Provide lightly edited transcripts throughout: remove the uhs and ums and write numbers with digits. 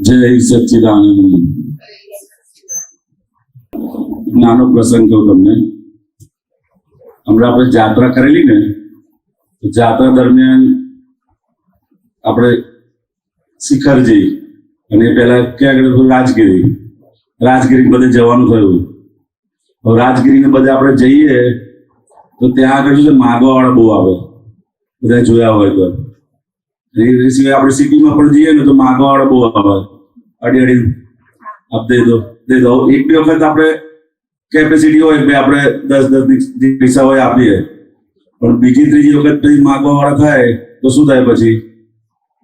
જય સચ્ચિદાનંદ. નાનો પ્રસંગ કહું તમને. હમણાં આપણે જાત્રા કરેલી ને, જાત્રા દરમિયાન આપણે શિખરજી અને પેલા ક્યાં આગળ રાજગીરી બધે જવાનું થયું. રાજગીરી ને બધે આપણે જઈએ તો ત્યાં આગળ શું છે, માગવા વાળા બહુ આવે, બધા જોયા હોય તો. એ સિવાય આપણે સિટીમાં પણ જઈએ ને તો માગવા વાળા બહુ આવે, અડી આપ દે દો. એક બે વખત આપણે કેપેસિટી હોય કે આપણે 10 પૈસા હોય આપીએ, પણ બીજી ત્રીજી વખત પછી માગવા વાળા થાય તો શું થાય? પછી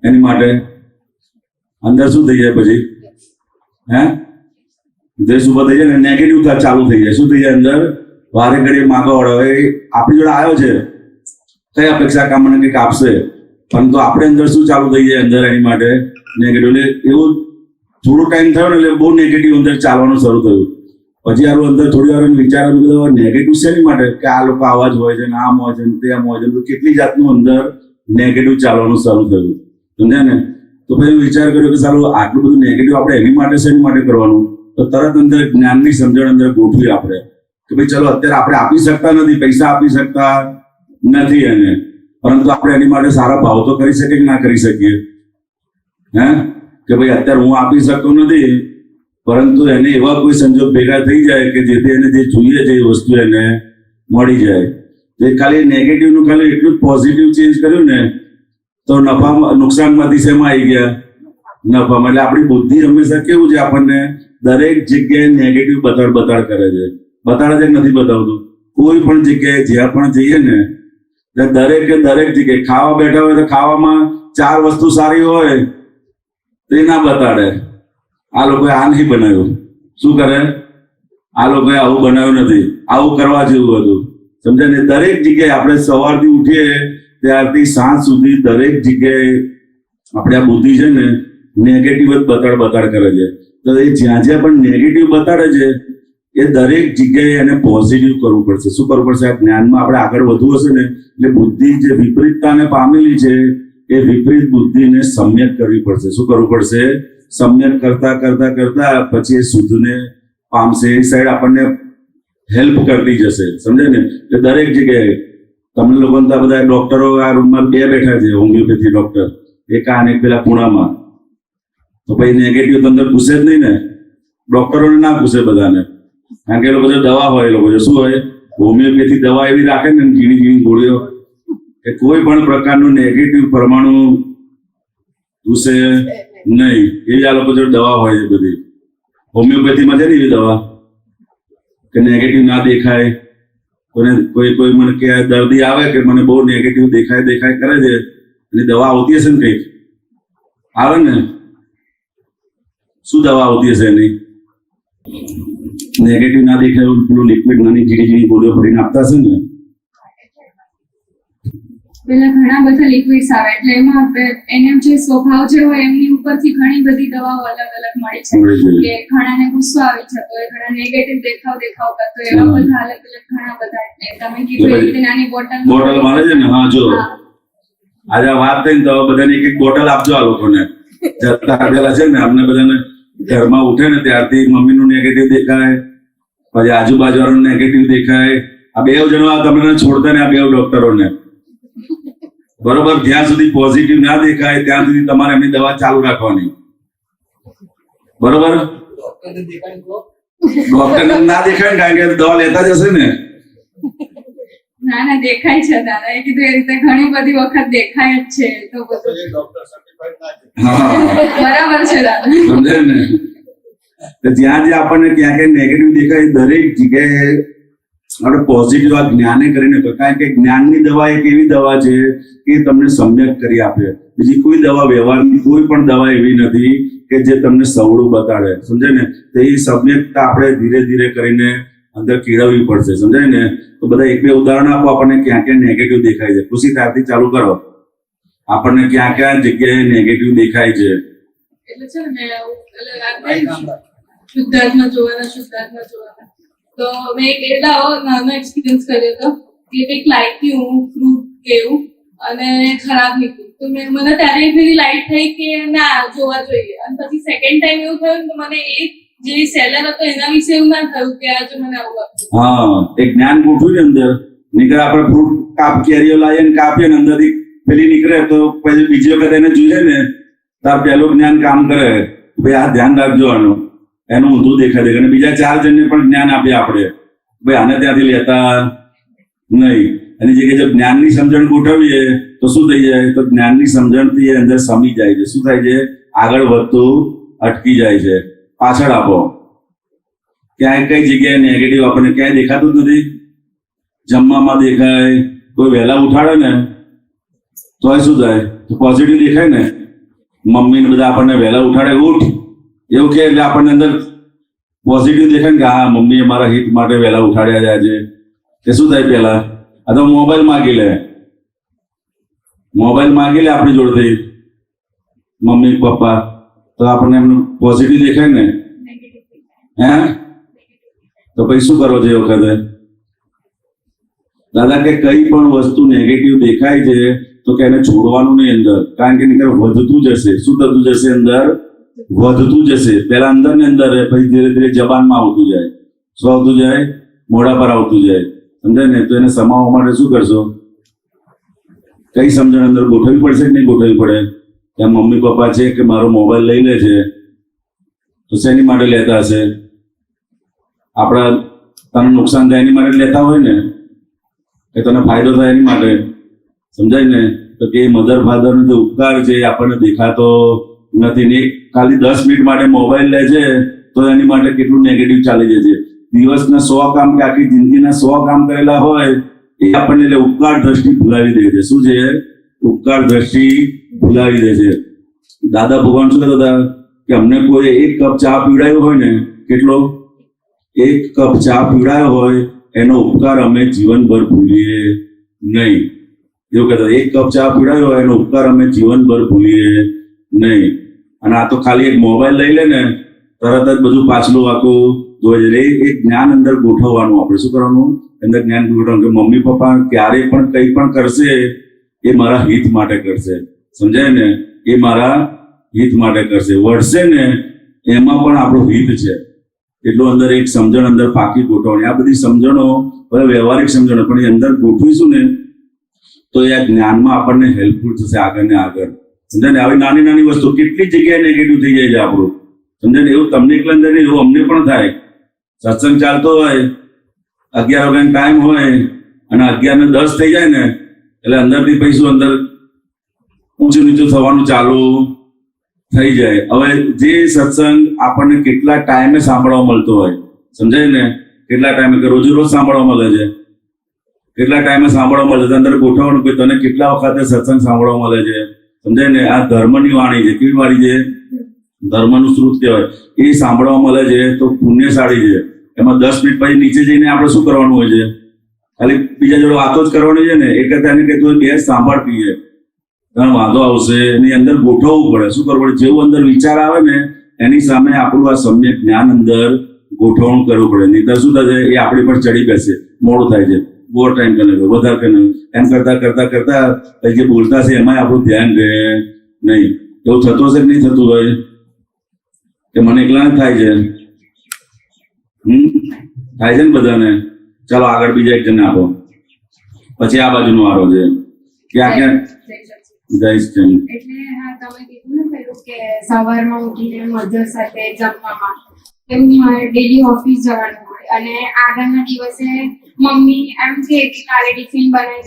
એની માટે અંદર શું થઈ જાય? પછી દેશ ઉભા થઈ જાય ને, નેગેટિવ ચાલુ થઈ જાય. શું થઈ જાય? અંદર વારે ઘડીએ માગવા વાળા હોય. આપણી જોડે આવ્યો છે, કઈ અપેક્ષા કામ મને કંઈક આપશે, પરંતુ આપણે અંદર શું ચાલુ થઈ જાય? અંદર એની માટે નેગેટિવ. એટલે એવું થોડો ટાઈમ થયો ને એટલે બહુ નેગેટિવ અંદર ચાલવાનું શરૂ થયું. પછી આનું અંદર થોડી વાર વિચાર નેગેટિવ શેની માટે? કે આ લોકો આવા જ હોય છે ને, આમ હોય છે ને, તેમ હોય છે. કેટલી જાતનું અંદર નેગેટિવ ચાલવાનું શરૂ થયું, સમજ્યા ને? તો પછી વિચાર કર્યો કે સારું, આટલું બધું નેગેટિવ આપણે એની માટે શેની માટે કરવાનું? તો તરત અંદર જ્ઞાનની સમજણ અંદર ગોઠવી આપણે કે ભાઈ ચલો, અત્યારે આપણે આપી શકતા નથી, પૈસા આપી શકતા નથી એને, પરંતુ આપણે એની માટે સારા ભાવ તો કરી શકીએ કે ના કરી શકીએ? કે ભાઈ અત્યારે હું આપી શકતો નથી, પરંતુ એને એવા કોઈ સંજોગ ભેગા થઈ જાય કે જેથી એને જે જોઈએ છે એ વસ્તુ એને મળી જાય. તો ખાલી નેગેટિવનું ખાલી એટલું જ પોઝિટિવ ચેન્જ કર્યું ને, તો નુકસાનમાંથી શેમાં આવી ગયા? નફામાં. એટલે આપણી બુદ્ધિ હંમેશા કેવું છે, આપણને દરેક જગ્યાએ નેગેટિવ બતાડ કરે છે. બતાડે છે નથી બતાવતું? કોઈ પણ જગ્યાએ જ્યાં પણ જઈએ ને, દરેક જગ્યાએ ખાવા બેઠા હોય તો ખાવામાં 4 વસ્તુ સારી હોય તો એ ના બતાડે. આ લોકોએ આ નહીં બનાવ્યું. શું કરે? આ લોકોએ આવું બનાવ્યું નથી, આવું કરવા જેવું હતું. સમજાય ને? દરેક જગ્યાએ આપણે સવારથી ઉઠીએ ત્યારથી સાંજ સુધી દરેક જગ્યાએ આપણે આ બુદ્ધિ છે ને નેગેટિવ જ બતાડ કરે છે. તો એ જ્યાં પણ નેગેટિવ બતાડે છે એ દરેક જગ્યાએ એને પોઝિટિવ કરવું પડશે. શું કરવું પડશે? આ જ્ઞાનમાં આપણે આગળ વધવું હશે ને, એટલે બુદ્ધિ જે વિપરીતતાને પામેલી છે એ વિપરીત બુદ્ધિને સમ્યક કરવી પડશે. શું કરવું પડશે? સમ્યક કરતા પછી એ શુદ્ધને પામશે. એ સાઈડ આપણને હેલ્પ કરતી જશે. સમજે ને? કે દરેક જગ્યાએ તમને લોકો બધા ડોક્ટરો આ રૂમમાં 2 બેઠા છે, હોમિયોપેથી ડોક્ટર, એક આ અને એક પેલા પુણામાં. તો પછી નેગેટિવ તો અંદર પૂછે જ નહીં ને, ડોક્ટરોને ના પૂછે બધાને, કારણ કે એ લોકો દવા હોય, એ લોકો શું હોય, હોમિયોપેથી દવા એવી રાખે ને ઝીણી ગોળીઓ કે કોઈ પણ પ્રકારનું નેગેટિવ પરમાણુ પૂછે નહીં. એવી આ લોકો જો દવા હોય છે બધી હોમિયોપેથીમાં છે ને, એવી દવા કે નેગેટિવ ના દેખાય. કોઈ મને કે દર્દી આવે કે મને બહુ નેગેટિવ દેખાય કરે છે, એની દવા આવતી હશે ને, કંઈક આવે ને? શું દવા આવતી હશે એની? નેગેટિવ ના દેખાય પેલું લિક્વિડ નાની ઝીણી ગોળીઓ ભરીને આપતા હશે ને. પેલા ઘણા બધા લિક્વિડ્સ આવે, એટલે એમાં એનો જે સ્વભાવ જે હોય એમની ઉપરથી ઘણી બધી દવાઓ અલગ મળી છે. કે ઘણાને ગુસ્સો આવી જતો હોય, ઘણા નેગેટિવ દેખાવ કરતો હોય, એવા બધા અલગ ઘણા બધા. તમે કીધું એ રીતે નાની બોટલ મળે છે ને. હા, જો આજે વાત થઈ તો બધાને એક બોટલ આપજો આ લોકોને. જતા પેલા છે ને અમને બધાને ઘરમાં ઉઠે ને ત્યારથી મમ્મીનું નેગેટિવ દેખાય, પછી આજુબાજુ વાળાનું નેગેટિવ દેખાય. આ 2 જણા તમને છોડતા ને, આ 2 ડોક્ટરોને. બરોબર? જ્યાં સુધી પોઝિટિવ ના દેખાય ત્યાં સુધી તમારે એમની દવા ચાલુ રાખવાની. બરોબર? ડોક્ટરને ના દેખાય ને, કારણ કે દવા લેતા જ હશે ને. ના દેખાય છે દાદા. એ કીધું એ રીતે ઘણી બધી વખત દેખાય જ છે. તો બરાબર છે દાદા. સમજે ને? જ્યાં આપણને ક્યાં નેગેટિવ દેખાય દરેક જગ્યાએ આપણે પોઝિટિવ આ જ્ઞાને કરીને, કારણ કે જ્ઞાનની દવા એક એવી દવા છે કે તમને સમ્યક કરી આપે. બીજી કોઈ દવા, વ્યવહારની કોઈ પણ દવા એવી નથી કે જે તમને સવળું બતાડે. સમજે ને? તો એ સમ્યકતા આપણે ધીરે કરીને અંદર કેળવવી પડશે. સમજાય ને? તો બધા 1-2 ઉદાહરણ આપો આપણને ક્યાં નેગેટિવ દેખાય છે. ખુશી ત્યારથી ચાલુ કરો. આપણને ક્યાં જગ્યાએ નેગેટિવ દેખાય છે. એટલે છે ને શુદ્ધાત્મા જોવાના. તો મેં એક એટલા નાનો એક્સપિરિયન્સ કર્યો હતો કે કંઈક લાઈક હું ફ્રૂટ કેવું અને ખરાબ નીકળ્યું. તો મને ત્યારે એક ફેરી લાઈટ થઈ કે ના જોવા જોઈએ, અને પછી સેકન્ડ ટાઈમ એવું થયું તો મને એ જે સેલર હતો એના વિશે એવું ના થયું કે આજે મને આવું હતું. હા, એક જ્ઞાન ગોઠવ્યું ને અંદર. નીકળે આપણે ફ્રૂટ કેરીઓ લાવીએ ને કાપીએ ને અંદરથી પેલી નીકળે તો પછી બીજી વખત એને જોઈએ ને તાર પહેલું જ્ઞાન કામ કરે, ભાઈ આ ધ્યાન રાખજો આનું, એનું ઊંધું દેખાય. અને બીજા 4 જણને પણ જ્ઞાન આપીએ આપણે, ભાઈ આને ત્યાંથી લેતા નહીં. એની જગ્યાએ જો જ્ઞાનની સમજણ ગોઠવીએ તો શું થઈ જાય? તો જ્ઞાનની સમજણથી એ અંદર સમી જાય છે. શું થાય છે? આગળ વધતું અટકી જાય છે. પાછળ આપો. ક્યાંય કઈ જગ્યાએ નેગેટિવ આપણને ક્યાંય દેખાતું જ નથી. જમવામાં દેખાય, કોઈ વહેલા ઉઠાડે ને તો શું થાય? તો પોઝિટિવ દેખાય ને. મમ્મી ને બધા આપણને વહેલા ઉઠાડે, ઉઠ એવું કે એટલે આપણને અંદર પોઝિટિવ દેખાય ને કે હા મમ્મીએ મારા હિત માટે વહેલા ઉઠાડ્યા છે આજે. તે શું થાય? પહેલા આ તો મોબાઈલ માગી લે, આપણી જોડેથી મમ્મી પપ્પા, તો આપણને એમનું પોઝિટિવ દેખાય ને. હે તો પછી શું કરવો છે એ વખતે? દાદા કે કઈ પણ વસ્તુ નેગેટિવ દેખાય છે તો કે એને છોડવાનું નહીં અંદર, કારણ કે નીકળ વધતું જશે. શું થતું જશે? અંદર વધતું જશે. પહેલા અંદર ને અંદર રહે, પછી ધીરે ધીરે જબાનમાં આવતું જાય. શું આવતું જાય? મોઢા પર આવતું જાય. સમજાય ને? તો એને સમાવવા માટે શું કરશો? કઈ સમજણ અંદર ગોઠવવી પડશે કે નહીં ગોઠવવી પડે? ત્યાં મમ્મી પપ્પા છે કે મારો મોબાઈલ લઈ લે છે તો શેની માટે લેતા હશે? આપણા તને નુકસાન થાય એની માટે લેતા હોય ને, કે તને ફાયદો થાય એની માટે. સમજાય ને? તો કે મધર ફાધરનો જે ઉપકાર છે એ આપણને દેખાતો નથી ને. ખાલી 10 મિનિટ માટે મોબાઈલ લે છે તો એની માટે કેટલું નેગેટિવ ચાલી જાય છે. દિવસના 100 કામ કે આખી જિંદગીના 100 કામ કરેલા હોય એ આપણને એટલે ઉપકાર દ્રષ્ટિ ભૂલાવી દે છે. શું છે? ઉપકાર દ્રષ્ટિ ભૂલાવી દે છે. દાદા ભગવાન શું કહેતા હતા કે અમને કોઈ 1 કપ ચા પીવડાયો હોય ને, કેટલો? 1 કપ ચા પીવડાયો હોય એનો ઉપકાર અમે જીવનભર ભૂલીએ નહીં. એવું કહેતા 1 કપ ચા પીવડાયો હોય એનો ઉપકાર અમે જીવનભર ભૂલીએ નહીં. અને આ તો ખાલી એક મોબાઈલ લઈ લે ને તરત જ બધું પાછલું આખું જોઈ જાય. એ જ્ઞાન અંદર ગોઠવવાનું. આપણે શું કરવાનું? અંદર જ્ઞાન ગોઠવવાનું કે મમ્મી પપ્પા ક્યારે પણ કંઈ પણ કરશે એ મારા હિત માટે કરશે. સમજાય ને? એ મારા હિત માટે કરશે. વળશે ને એમાં પણ આપણું હિત છે એટલું અંદર એક સમજણ અંદર પાકી ગોઠવણી. આ બધી સમજણો વ્યવહારિક સમજણો પણ એ અંદર ગોઠવીશું ને તો એ જ્ઞાનમાં આપણને હેલ્પફુલ થશે આગળ ને આગળ. સમજાય ને? આવી નાની નાની વસ્તુ કેટલી જગ્યાએ નેગેટિવ થઈ જાય છે આપણું. સમજાય ને? એવું તમને એકલા અંદર નહીં, એવું અમને પણ થાય. સત્સંગ ચાલતો હોય, 11 વાગ્યાનો ટાઈમ હોય અને 11:10 થઈ જાય ને એટલે અંદરથી પૈસું અંદર ઊંચું નીચું થવાનું ચાલુ થઈ જાય. હવે જે સત્સંગ આપણને કેટલા ટાઈમે સાંભળવા મળતો હોય, સમજાય ને? કેટલા ટાઈમે, કે રોજ સાંભળવા મળે છે, કેટલા ટાઈમે સાંભળવા મળે છે, અંદર ગોઠવવાનું કે તને કેટલા વખતે સત્સંગ સાંભળવા મળે છે. સમજાય ને? આ ધર્મની વાણી છે. કેવી વાણી છે? ધર્મનું શ્રુત કહેવાય. એ સાંભળવા મળે છે તો પુણ્યશાળી છે. એમાં 10 મિનિટ પછી નીચે જઈને આપણે શું કરવાનું હોય છે? ખાલી બીજા જોડે વાતો જ કરવાની છે ને. એ કરતા એને કે તું બે સાંભળતી છે, તને વાંધો આવશે. એની અંદર ગોઠવવું પડે. શું કરવું પડે? જેવું અંદર વિચાર આવે ને એની સામે આપણું આ સમ્યક જ્ઞાન અંદર ગોઠવણ કરવું પડે. નહીં તો શું થશે? એ આપણી પર ચડી બેસે, મોડું થાય છે, ઓવર ટાઈમ કરે, વધારે કરે. એમ કરતા કરતા કરતા જે બોલતા છે એમાં આપણું ધ્યાન રહે નહીં. એવું થતું હશે કે નહીં થતું હોય? કે મને એકલા થાય છે? થાય છે ને બધાને? ચાલો આગળ બીજા એક જણને આપો, પછી આ બાજુનો વારો છે. ક્યાં ક્યાં જઈશ છે? એટલે હા, તમે કીધું ને પેલું કે સવારમાં ઉઠીને મધર સાથે જમવામાં, એમની મારે ડેલી ઓફિસ જવાનું હોય અને આગળના દિવસે મમ્મી એમ કે કાલે ટિફિન બનાવી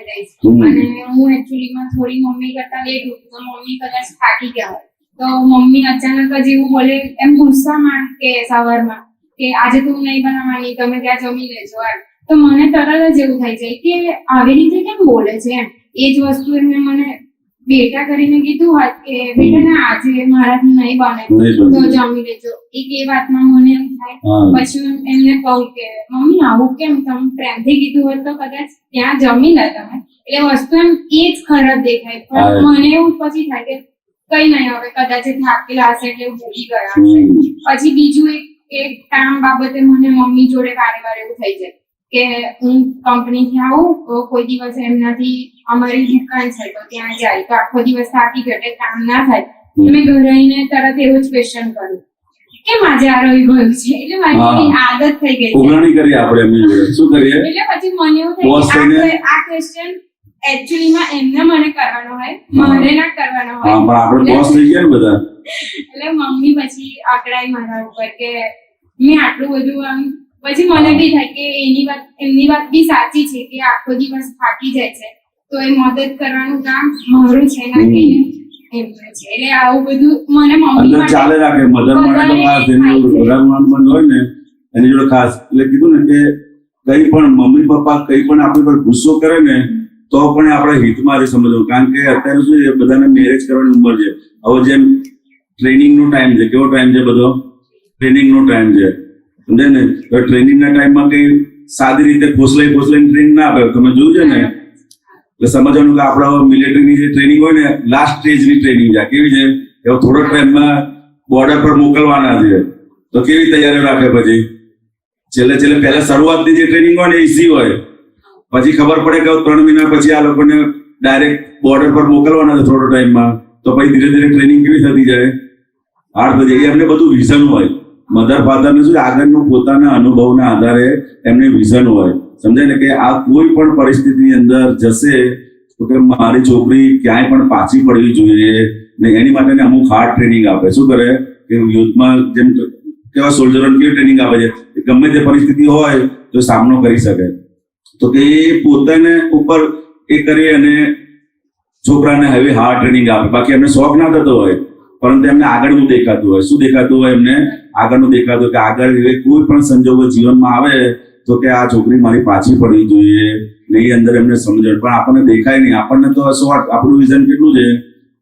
દઈશ અને હું એકચ્યુઅલીમાં થોડી મમ્મી કરતા લેટ ઉઠું તો મમ્મી કદાચ થાકી ગયા હોય તો મમ્મી અચાનક જ એવું બોલે, એમ ગુસ્સામાં કે સવારમાં કે આજે તું નહીં બનાવવાની, તમે ત્યાં જમી લેજો એમ. તો મને તરત જ એવું થઈ જાય કે આવી રીતે કેમ બોલે છે એમ. એ જ વસ્તુ એમને મને બેટા કરીને કીધું હોત કે બેટા ના આજે મારાથી નહીં બને તો જમી લેજો, એક એ વાતમાં મને એમ થાય. પછી હું એમને કહું કે મમ્મી આવું કેમ, તમે પ્રેમથી કીધું હોત તો કદાચ ત્યાં જમી લે તમે. એટલે વસ્તુ એમ એ જ ખરાબ દેખાય. પણ મને એવું પછી થાય કે કઈ નહીં, હવે કદાચ થાકેલા હશે એટલે ભૂલી ગયા હશે. પછી બીજું એક કામ બાબતે મને મમ્મી જોડે વારે વારે એવું થઈ જાય કે હું કંપનીથી આવું તો કોઈ દિવસ એમનાથી અમારી દુકાન છે તો ત્યાં જાય તો આખો દિવસ થાકી ઘટે કામ ના થાય મેં ઘરે આવીને તરત એવું જ ક્વેશ્ચન કર્યું કેમ આજે આ રહી ગયું છે એટલે મારી એવી આદત થઈ ગઈ છે ઉઘરાણી કરીએ આપણે એમની જોડે શું કરીએ એટલે પછી મને એવું Boss થાય થઈને? કે આ ક્વેશ્ચન એકચ્યુઅલી માં એમને મને કરવાનો હોય મારે ના કરવાનો હોય હા પણ આપણે બોસ થઈ ગયા ને બધા એટલે મમ્મી પછી આકડાઈ મારા ઉપર કે મેં આટલું બધું આમ પછી મને બી થાય કે એમની વાત બી સાચી છે કે આખો દિવસ થાકી જાય છે તો એ મદદ કરવાનું કામ મારું છે ના કે એમનું છે એટલે આવું બધું મને મમ્મી અંદર માટે ચાલે રાખે મધર માટે તો ખાસ એની જોડે ઘરનું બંધ હોય ને એની જોડે ખાસ એટલે કીધું ને કે કઈ પણ મમ્મી પપ્પા કઈ પણ આપણી પર ગુસ્સો કરે ને તો પણ આપણે હિતમાં જ સમજવું કારણ કે અત્યારે શું છે બધાને મેરેજ કરવાની ઉંમર છે હવે જેમ ટ્રેનિંગ નો ટાઈમ છે કેવો ટાઈમ છે બધો ટ્રેનિંગ નો ટાઈમ છે સમજે ને તો ટ્રેનિંગ ના ટાઈમમાં કઈ સાદી રીતે ફોસલાઈ ટ્રેનિંગ ના આપે તમે જોયું છે ને એટલે સમજવાનું કે આપણા મિલિટરીની જે ટ્રેનિંગ હોય ને લાસ્ટ સ્ટેજની ટ્રેનિંગ છે કેવી છે કે થોડો ટાઈમમાં બોર્ડર પર મોકલવાના છે તો કેવી તૈયારીઓ રાખે પછી છેલ્લે પહેલા શરૂઆતની જે ટ્રેનિંગ હોય ને ઈઝી હોય પછી ખબર પડે કે 3 મહિના પછી આ લોકોને ડાયરેક્ટ બોર્ડર પર મોકલવાના છે થોડો ટાઈમમાં તો પછી ધીરે ધીરે ટ્રેનિંગ કેવી થતી જાય હાર્ડ થઈ જાય એમને બધું વિઝન હોય મધર ફાધરને શું આગળનું પોતાના અનુભવના આધારે એમને વિઝન હોય સમજાય ને કે આ કોઈ પણ પરિસ્થિતિની અંદર જશે તો કે મારી છોકરી ક્યાંય પણ પાછી પડવી જોઈએ ને એની માટે અમુક હાર્ડ ટ્રેનિંગ આપે શું કરે કે યુદ્ધમાં જેમ કેવા સોલ્જરોને કેવી ટ્રેનિંગ આપે છે ગમે તે પરિસ્થિતિ હોય તો સામનો કરી શકે તો કે એ પોતાને ઉપર એ કરી અને છોકરાને હવે હાર્ડ ટ્રેનિંગ આપે બાકી એમને શોખ ના થતો હોય પરંતુ એમને આગળનું દેખાતું હોય શું દેખાતું હોય એમને આગળનું દેખાતું કે આગળ કોઈ પણ સંજોગો જીવનમાં આવે તો કે આ છોકરી મારી પાછી પડવી જોઈએ ને એ અંદર એમને સમજણ પણ આપણને દેખાય નહીં આપણને તો આપણું વિઝન કેટલું છે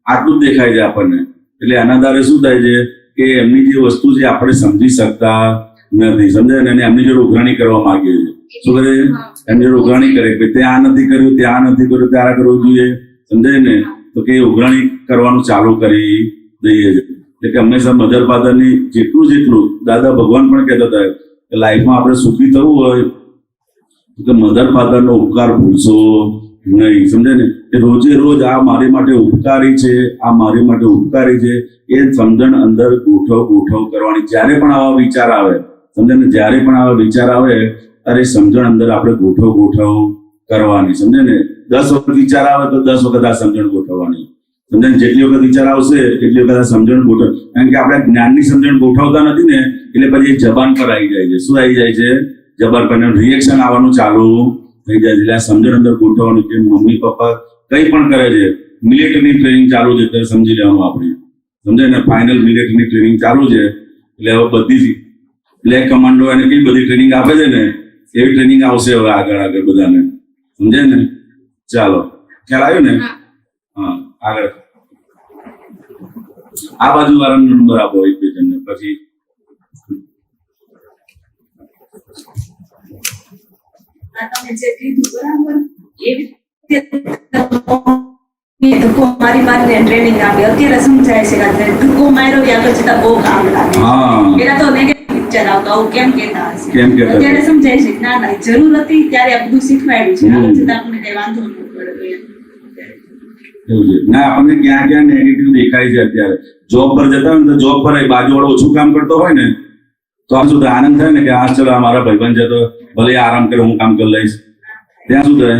આટલું જ દેખાય છે આપણને એટલે આના દ્વારા શું થાય છે કે એમની જે વસ્તુ છે આપણે સમજી શકતા નથી સમજાય ને અને એમની જોડે ઉઘરાણી કરવા માંગીએ છીએ શું કરે એમની જોડે ઉઘરાણી કરે કે ત્યાં નથી કર્યું ત્યારે કરવું જોઈએ સમજાય ને તો કે ઉઘરાણી કરવાનું ચાલુ કરી દઈએ છીએ એટલે કે હંમેશા મધર ફાધરની જેટલું દાદા ભગવાન પણ કહેતા હતા કે લાઈફમાં આપણે સુખી થવું હોય તો મધર ફાધરનો ઉપકાર ભૂલશો નહીં સમજાય ને કે રોજે રોજ આ મારી માટે ઉપકારી છે એ સમજણ અંદર ગોઠવ કરવાની જ્યારે પણ આવા વિચાર આવે સમજાય ને જ્યારે પણ આવા વિચાર આવે ત્યારે સમજણ અંદર આપણે ગોઠવ કરવાની સમજે ને 10 વખત વિચાર આવે તો 10 વખત આ સમજણ ગોઠવવાની સમજણ જેટલી વખત વિચાર આવશે એટલી વખત આ સમજણ ગોઠવ કારણ કે આપણે જ્ઞાનની સમજણ ગોઠવતા નથી ને એટલે પછી જબાન પર આવી જાય છે શું આવી જાય છે જબાન પર રિએક્શન આવવાનું ચાલુ થઈ જાય છે એટલે આ સમજણ અંદર ગોઠવવાનું કે મમ્મી પપ્પા કંઈ પણ કરે છે મિલિટરીની ટ્રેનિંગ ચાલુ છે ત્યારે સમજી લેવાનું આપણે સમજાય ને ફાઇનલ મિલિટરીની ટ્રેનિંગ ચાલુ છે એટલે હવે બધી બ્લેક કમાન્ડો એને કઈ બધી ટ્રેનિંગ આપે છે ને એવી ટ્રેનિંગ આવશે હવે આગળ બધાને સમજાય ને ચાલો ખ્યાલ આવ્યો ને હા આગળ આ બાજુ વાળાનો નંબર આપો એક પેશન્ટને પછી તમે જે કીધું બરાબર એવી ધક્કો મારીને ટ્રેનિંગ આપી અત્યારે સમજાય છે કે ધક્કો માર્યો કે આગળ જતા બહુ કામ લાગે પેલા તો નેગેટિવ પિક્ચર આવતો આવું કેમ કહેતા હશે અત્યારે સમજાય છે ના જરૂર હતી ત્યારે આ બધું શીખવાડ્યું છે આગળ જતા આપણને કઈ વાંધો ન પડે ના આપણને ક્યાં નેગેટિવ દેખાય છે અત્યારે જોબ પર જતા હોય ને તો જોબ પર બાજુવાળો ઓછું કામ કરતો હોય ને તો આમ શું થાય આનંદ થાય ને કે આ ચલો મારા ભાઈબંધ છે તો ભલે આરામ કરે હું કામ કરી લઈશ ત્યાં શું થાય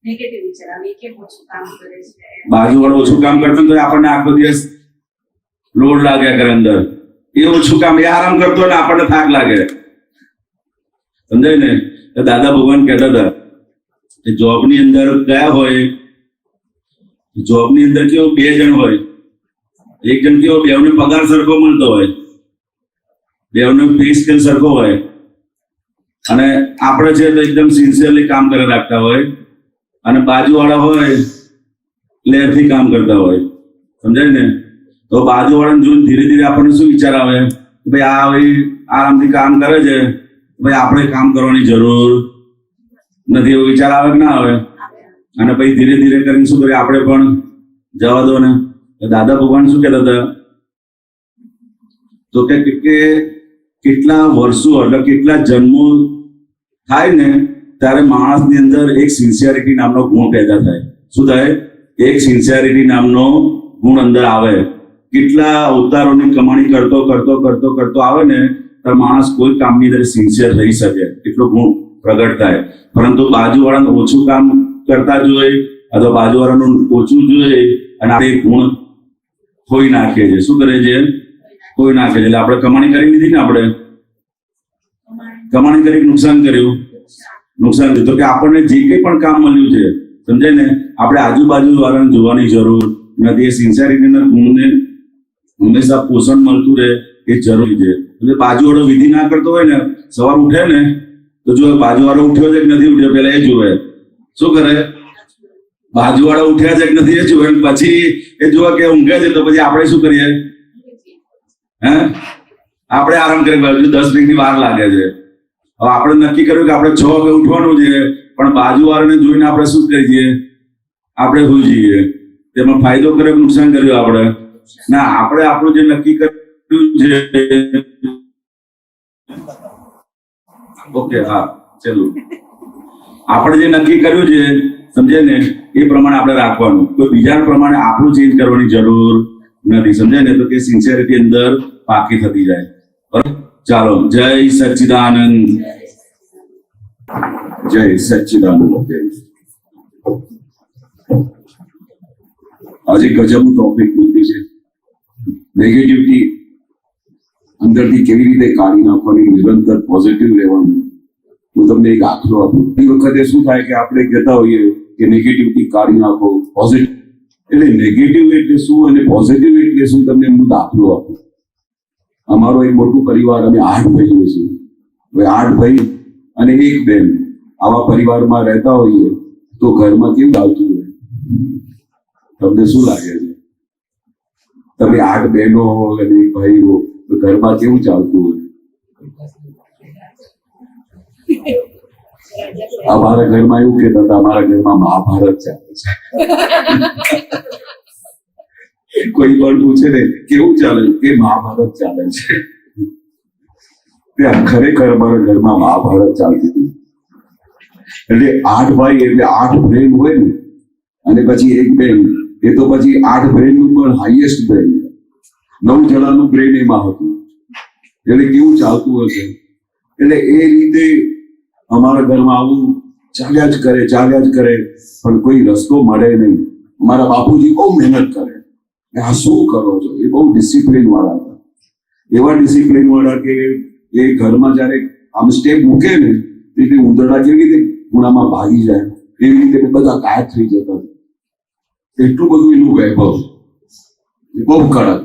નેગેટિવ વિચાર આવે કે ઓછું કામ કરે છે બાજુવાળો ઓછું કામ કરતો તો આપણને આખો દિવસ લોડ લાગ્યા કરે અંદર એ ઓછું કામ એ આરામ કરતો હોય ને આપણને થાક લાગે સમજાય ને તો દાદા ભગવાન કહેતા હતા કે જોબની અંદર ગયા હોય જોબની અંદર કેવો 2 જણ હોય એક જણ કેવો બેવને પગાર સરખો મળતો હોય બેવનો પે સ્કેલ સરખો હોય અને આપણે છે તો એકદમ સિન્સિયરલી કામ કરી રાખતા હોય અને બાજુવાળા હોય લેરથી કામ કરતા હોય સમજાય ને તો બાજુવાળાને જોઈને ધીરે ધીરે આપણને શું વિચાર આવે કે ભાઈ આ આરામથી કામ કરે છે ભાઈ આપણે કામ કરવાની જરૂર નથી એવો વિચાર આવે કે ના આવે અને પછી ધીરે ધીરે કરીને શું કરીએ આપણે પણ જવા દો ને દાદા ભગવાન શું કહેતા હતા તો કે કેટલા વર્ષો એટલે કેટલા જન્મો થાય ને ત્યારે માણસની અંદર એક સિન્સિયરિટી નામનો ગુણ પેદા થાય. શું થાય? એક સિન્સિયરિટી નામનો ગુણ અંદર આવે. કેટલા અવતારોની કમાણી કરતો કરતો કરતો કરતો આવે ને તો માણસ કોઈ કામની અંદર સિન્સિયર રહી શકે એટલો ગુણ પ્રગટ થાય. પરંતુ બાજુવાળાનું ઓછું કામ કરતા જોઈએ અથવા બાજુવાળાનું ઓછું જોઈએ અને આપણે ગુણ ખોઈ નાખીએ છીએ. શું કરે છે? ખોઈ નાખે છે. એટલે આપણે કમાણી કરી લીધી ને, આપણે કમાણી કરી નુકસાન કર્યું. તો કે આપણને જે કંઈ પણ કામ મળ્યું છે, સમજાય ને, આપણે આજુબાજુ વાળાને જોવાની જરૂર નથી. એ સિન્સિયરિટીના ગુણને હંમેશા પોષણ મળતું રહે એ જરૂરી છે. એટલે બાજુવાળો વિધિ ના કરતો હોય ને, સવાર ઉઠે ને તો જો બાજુવાળો ઉઠ્યો છે કે નથી ઉઠ્યો પેલા એ જોવે. શું કરે? બાજુવાળા ઉઠ્યા છે કે નથી એ જોવે. પછી એ જોવે કે ઊંઘે છે તો પછી આપણે શું કરીએ? આપણે આરામ કરી 10 મિનિટની વાર લાગે છે. હવે આપણે નક્કી કર્યું કે આપણે 6 વાગે ઉઠવાનું છે, પણ બાજુવાળાને જોઈને આપણે શું કરી દઈએ? આપણે સુઈ જઈએ. તેમાં ફાયદો કર્યો કે નુકસાન કર્યું? આપણે ના, આપણે આપણું જે નક્કી કર્યું છે, ઓકે, હા, ચલો, આપણે જે નક્કી કર્યું છે, સમજે ને, એ પ્રમાણે આપણે રાખવાનું. તો બીજા પ્રમાણે આપણું ચેન્જ કરવાની જરૂર નથી. સમજાય ને? તો કે સિન્સિયરિટી અંદર પાકી થતી જાય. બરાબર? ચાલો, જય સચ્ચિદાનંદ. જય સચ્ચિદાનંદ. આજે ગજબનું ટોપિક મૂક્યું છે, નેગેટિવિટી અંદરથી કેવી રીતે કાઢી નાખવાની, નિરંતર પોઝિટિવ રહેવાનું. હું તમને એક દાખલો આપું. એ વખતે શું થાય કે આપણે કહેતા હોઈએ કે નેગેટિવિટી કાઢી નાખો, પોઝિટિવ. એટલે નેગેટિવ એટલે શું અને પોઝિટિવ એટલે શું, તમને હું દાખલો આપું. અમારો એક મોટું પરિવાર, અમે 8 ભાઈઓ છીએ. હવે 8 ભાઈ અને 1 બેન આવા પરિવારમાં રહેતા હોઈએ તો ઘરમાં કેવું આવતું હોય? તમને શું લાગે છે? તમે 8 બહેનો હો અને 1 ભાઈ હો તો ઘરમાં કેવું ચાલતું હોય? અમારા ઘરમાં એવું કહેતા હતા, અમારા ઘરમાં મહાભારત ચાલે છે. કોઈ પણ પૂછે ને કેવું ચાલે કે મહાભારત ચાલે છે. ખરેખર અમારા ઘરમાં મહાભારત ચાલતી હતી. એટલે 8 ભાઈ એટલે 8 બ્રેન હોય ને, અને પછી 1 બેન, એ તો પછી 8 બ્રેન નું પણ હાઈએસ્ટ બ્રેન, 9 જણાનું બ્રેન એમાં હતું. એટલે કેવું ચાલતું હશે? એટલે એ રીતે અમારા ઘરમાં આવું ચાલ્યા જ કરે, પણ કોઈ રસ્તો મળે નહીં. અમારા બાપુજી બહુ મહેનત કરે. આ શું કરો છો? એ બહુ ડિસિપ્લિન વાળા હતા. એવા ડિસિપ્લિન વાળા કે એ ઘરમાં જયારે આમ સ્ટેપ મૂકે ને એટલે ઉંદરડા કેવી રીતે ખૂણામાં ભાગી જાય એવી રીતે બધા ગાયબ થઈ જતા. એટલું બધું એનું વૈભવ, બહુ કડક.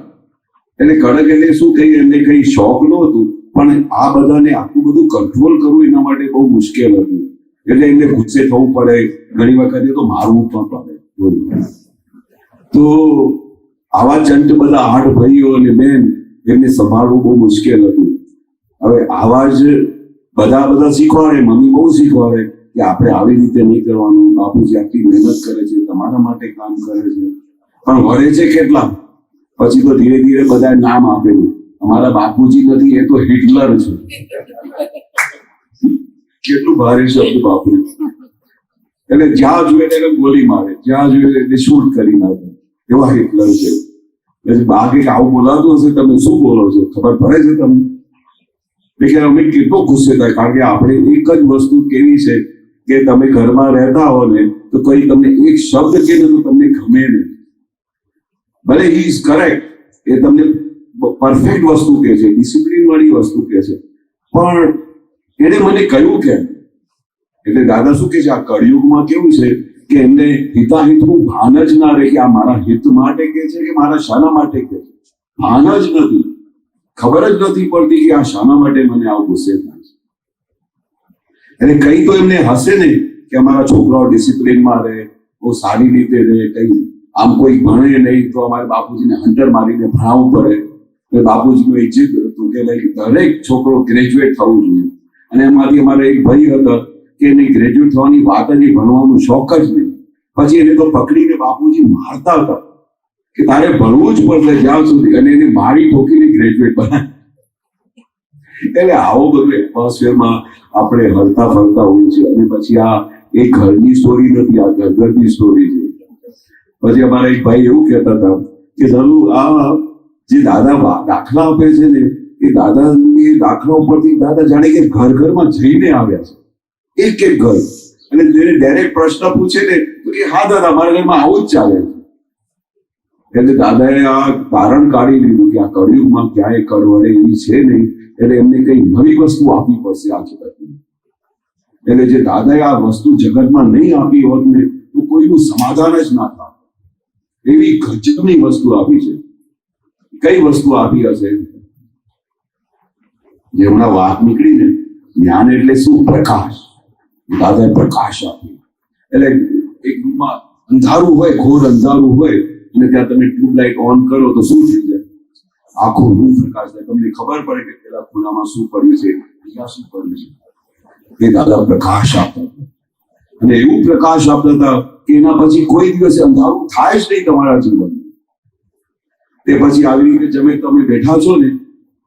એટલે કડક એટલે શું કહી, એમને કઈ શોખ નહોતું, પણ આ બધાને આટલું બધું કંટ્રોલ કરવું એના માટે બહુ મુશ્કેલ હતું. એટલે એમને ગુસ્સે થવું પડે, ઘણી વખતે તો મારવું પણ પડે. તો આવા ચંટ બધા 8 ભાઈઓ અને બેન, એમને સંભાળવું બહુ મુશ્કેલ હતું. હવે આવા જ બધા શીખવાડે, મમ્મી બહુ શીખવાડે કે આપણે આવી રીતે નહીં કરવાનું, બાપુજી આટલી મહેનત કરે છે, તમારા માટે કામ કરે છે, પણ વળે છે કેટલા? પછી તો ધીરે ધીરે બધા નામ આપેલું. અમારા બાપુજી નથી, એ તો હિટલર છે. કેટલું ભારે શબ્દ બાપુ. એટલે જ્યાં જોઈએ એને ગોળી મારે, જ્યાં જોઈએ એટલે શૂટ કરી નાખે, એવા હિટલર છે. બાકી આવું બોલાતું હશે, તમે શું બોલો છો ખબર પડે છે તમને? એટલે અમે કેટલો ગુસ્સે થાય, કારણ કે આપણે એક જ વસ્તુ કેવી છે કે તમે ઘરમાં રહેતા હો ને તો કોઈ તમને એક શબ્દ કે ને તો તમને ગમે નહીં. ભલે હી ઇઝ કરેક્ટ, એ તમને પરફેક્ટ વસ્તુ કહે છે, ડિસિપ્લિન વાળી વસ્તુ કહે છે, પણ એને મને કહ્યું કેમ? એટલે દાદા શું કે છે, આ કળિયુગમાં કેવું છે કે એમને હિતાહિતનું ભાન જ ના રહે કે આ મારા હિત માટે કે છે કે મારા શાના માટે કે છે. ભાન જ નથી, ખબર જ નથી પડતી કે આ શાના માટે મને આવું ગુસ્સે થાય છે. એટલે કઈ તો એમને હશે ને કે અમારા છોકરાઓ ડિસિપ્લિનમાં રહે, બહુ સારી રીતે રહે, કઈ આમ કોઈ ભણે નહીં તો અમારે બાપુજીને હંટર મારીને ભણાવવું પડે. એટલે બાપુજીનું એક જીદ હતું કે ભાઈ દરેક છોકરો ગ્રેજ્યુએટ થવું જોઈએ. અને એમાંથી અમારે એક ભાઈ હતા કે એને ગ્રેજ્યુએટ થવાની વાત જ નહીં, ભણવાનું શોખ જ નહીં. પછી એને તો પકડીને બાપુજી મારતા હતા કે તારે ભણવું જ પડશે જ્યાં સુધી, અને એને મારી ઠોકીને ગ્રેજ્યુએટ બનાવે. એટલે આવો બધું એટમોસ્ફિયરમાં આપણે હરતા ફરતા હોઈએ છીએ. અને પછી આ એક ઘરની સ્ટોરી નથી, આ ઘરની સ્ટોરી છે. પછી અમારા એક ભાઈ એવું કહેતા હતા કે જરૂર આ જે દાદા દાખલા આપે છે ને એ દાદા એ દાખલા ઉપરથી દાદા જાણે કે ઘર ઘરમાં જઈને આવ્યા છે, એક એક ઘર. અને જેને ડાયરેક્ટ પ્રશ્ન પૂછે ને તો કે હા દાદા મારા ઘરમાં આવું જ ચાલે છે. એટલે દાદાએ આ તારણ કાઢી લીધું કે આ કળિયુગમાં ક્યાંય કરવડે એવી છે નહીં, એટલે એમને કઈ નવી વસ્તુ આપવી પડશે આ જગતની. એટલે જે દાદાએ આ વસ્તુ જગતમાં નહીં આપી હોત ને તો કોઈનું સમાધાન જ ના થાય. એવી ગજબની વસ્તુ આપી છે. કઈ વસ્તુ આપી હશે? જે હમણાં વાત નીકળી ને, જ્ઞાન એટલે શું? પ્રકાશ. દાદાએ પ્રકાશ આપ્યો. એટલે એક રૂમમાં અંધારું હોય, ઘોર અંધારું હોય, અને ત્યાં તમે ટ્યુબલાઇટ ઓન કરો તો શું થઈ જાય? આખો રૂમ પ્રકાશ થાય. તમને ખબર પડે કે પેલા ખૂણામાં શું પડ્યું છે, બીજા શું પડ્યું છે. એ દાદા પ્રકાશ આપતા હતા. અને એવું પ્રકાશ આપતા હતા કે એના પછી કોઈ દિવસે અંધારું થાય જ નહીં તમારા જીવનમાં. તે પછી આવી રીતે તમે બેઠા છો ને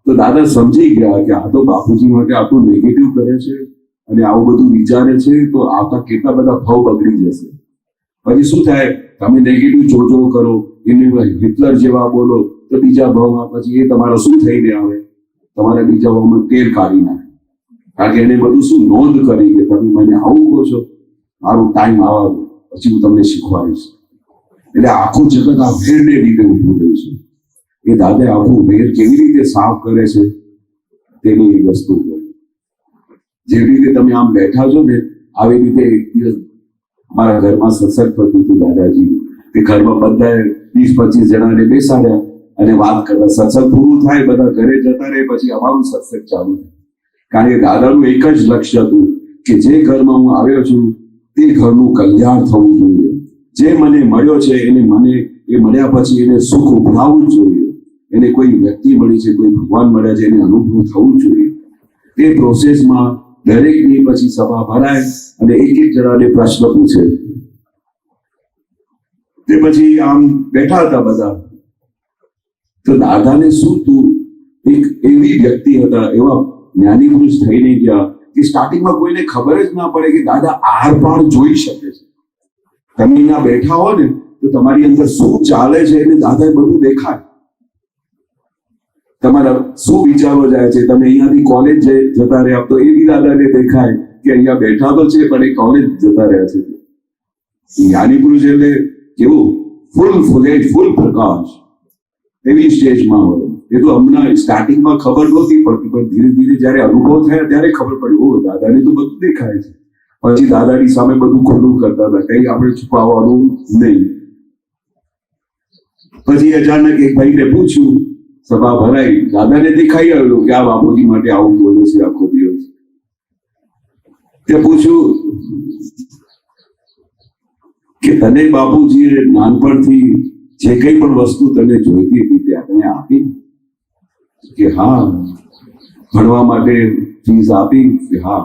તો દાદા સમજી ગયા કે આ તો બાપુજી માટે આટલું નેગેટિવ કરે છે અને આવું બધું વિચારે છે, તો આવતા કેટલા બધા ભાવ બગડી જશે. પછી શું થાય? તમે નેગેટિવ જોજો કરો, એને હિટલર જેવા બોલો તો બીજા ભાવમાં પછી એ તમારો શું થઈને આવે? તમારા બીજા ભાવમાં તેલ કાઢી નાખે. કારણ કે એને બધું શું નોંધ કરી કે તમે મને આવું કહો છો, મારું ટાઈમ આવવા દો, પછી હું તમને શીખવાડીશ. એટલે આખું જગત આ વેરને લીધે ઉભું રહ્યું છે. એ દાદા આખું વેર કેવી રીતે સાફ કરે છે તેની એ વસ્તુ હોય. જેવી રીતે તમે આમ બેઠા છો ને, આવી રીતે એક દિવસ અમારા ઘરમાં સત્સંગ થતું હતું દાદાજી. તે ઘરમાં બધા 20-25 જણાને બેસાડ્યા અને વાત કરતા. સત્સંગ પૂરું થાય, બધા ઘરે જતા રહે, પછી અમારું સત્સંગ ચાલુ થાય. કારણ કે દાદાનું એક જ લક્ષ્ય હતું કે જે ઘરમાં હું આવ્યો છું તે ઘરનું કલ્યાણ થવું જોઈએ. જે મને મળ્યો છે એને એ મળ્યા પછી એને સુખ ઉભરાવવું જ જોઈએ. એને કોઈ વ્યક્તિ મળી છે, કોઈ ભગવાન મળ્યા છે, એને અનુભવ થવું જોઈએ. તે પ્રોસેસમાં દરેકની પછી સભા ભરાય અને એક એક જણાને પ્રશ્ન પૂછે. તે પછી આમ બેઠા હતા બધા. તો દાદાને શું તું એક એવી વ્યક્તિ હતા, એવા જ્ઞાની પુરુષ થઈને ગયા કે સ્ટાર્ટિંગમાં કોઈને ખબર જ ના પડે કે દાદા આર પાર જોઈ શકે છે. તમે અહીંયા બેઠા હો ને તો તમારી અંદર શું ચાલે છે એને દાદાએ બધું દેખાય. તમારા શું વિચારો જાય છે, તમે અહીંયાથી કોલેજ જતા રહ્યા તો એ બી દાદાને દેખાય કે અહીંયા બેઠા તો છે પણ એ કોલેજ જતા રહ્યા છે. જ્ઞાની પુરુષ એટલે કેવું ફૂલ પ્રકાશ એવી સ્ટેજમાં હોય. એ તો હમણાં સ્ટાર્ટિંગમાં ખબર નહોતી પડતી, પણ ધીરે ધીરે જયારે અનુભવ થયા ત્યારે ખબર પડી, ઓ દાદાને તો બધું દેખાય છે. પછી દાદાની સામે બધું ખુલ્લું કરતા હતા, કઈ આપણે છુપાવવાનું નહીં. પછી અચાનક એક ભાઈને પૂછ્યું, સભા ભરાઈ, દાદાને દેખાઈ આવ્યું કે આ બાપુજી માટે આવું બોલે છે આખો દિવસ. તે પૂછ્યું કે તને બાપુજીએ નાનપણથી જે કઈ પણ વસ્તુ તને જોઈતી હતી તે તને આપી? કે હા. ભણવા માટે ફીસ આપી? કે હા.